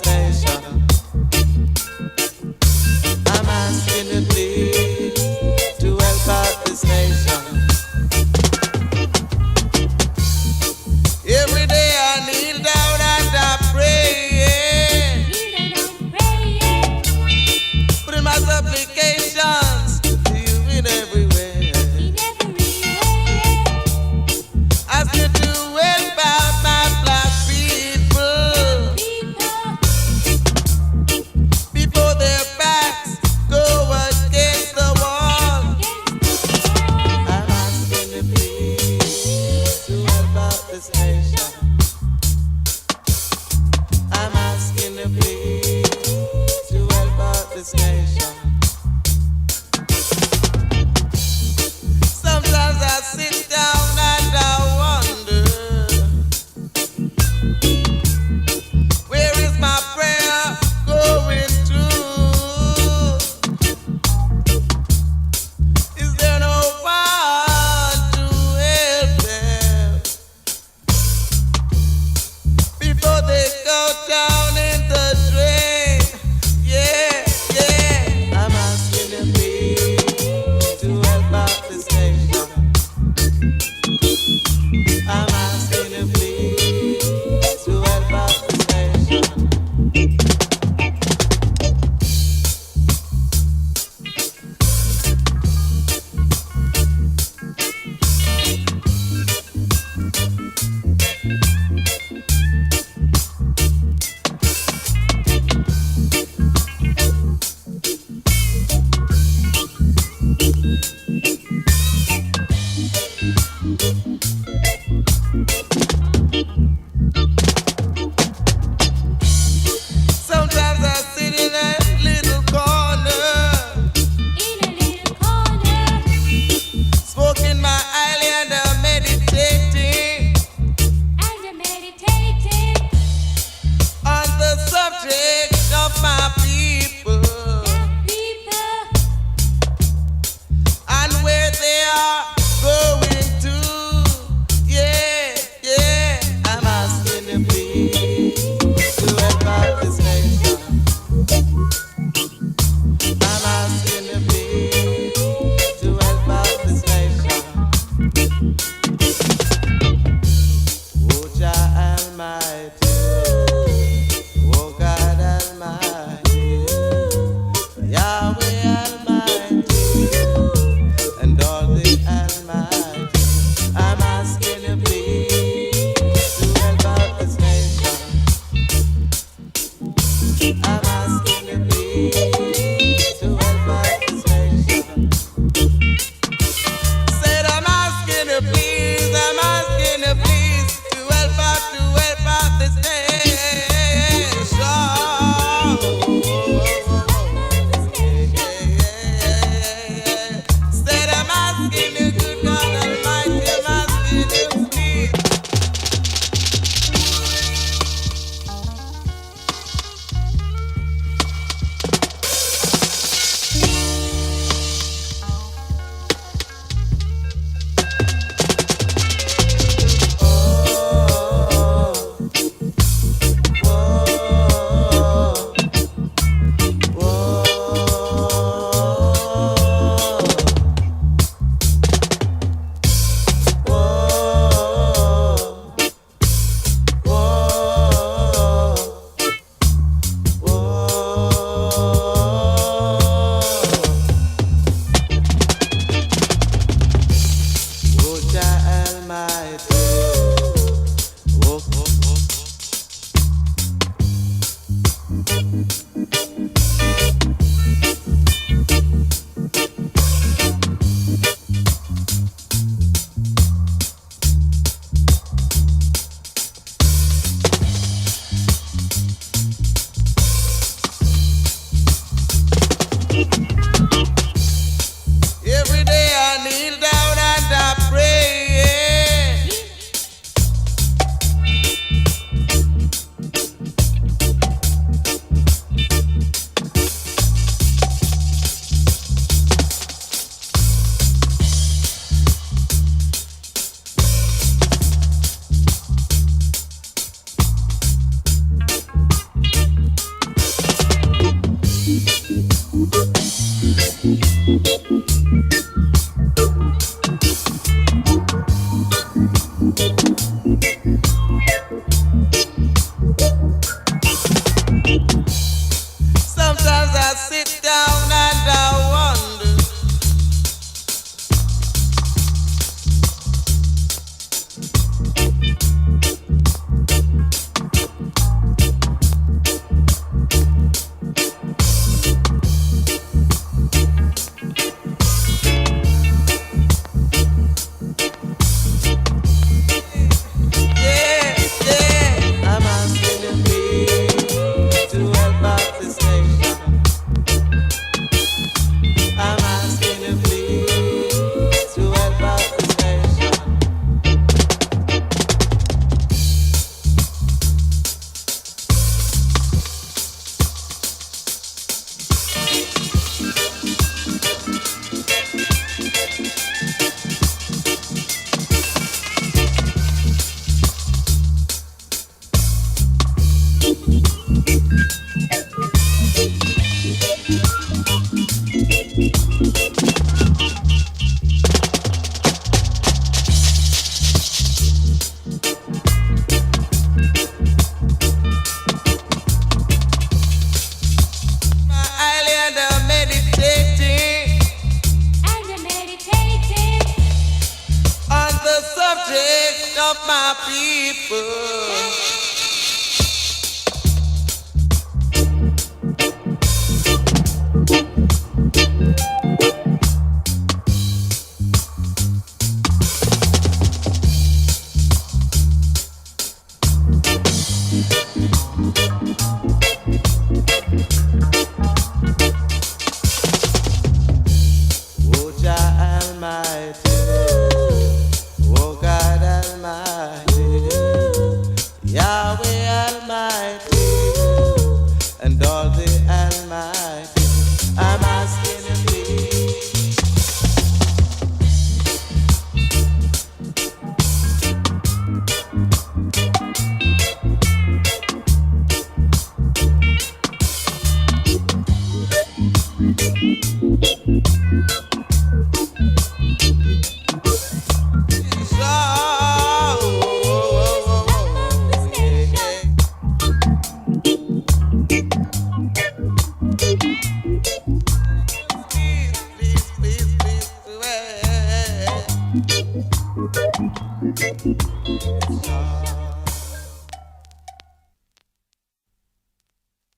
this nation. I'm asking you please to help out this nation. Every day I kneel down and I pray, putting my supplications to you in every way. Ask you to help out my black people before their backs go against the wall. I'm asking you please to help out this nation. I'm asking you please to help out this nation. Sometimes I sit down and I wonder, where is my prayer going to? Is there no one to help them before they go down in the drain? Yeah, yeah. I'm asking you please to help out this nation. I'm asking you please to help out this nation. Sometimes I sit in a little corner, smoking my island and meditating on the subject of my people and where they are going to. Yeah, yeah. I'm asking you please to help out this nation. I'm asking you please to help out this nation. Oh Jah Almighty, oh God Almighty, Yahweh Almighty, and all the Almighty. I'm asking you please to help out this nation. I'm asking you please to help out this nation. Said I'm asking you please to help out this nation. Said I'm asking you, good God Almighty, I'm asking you please.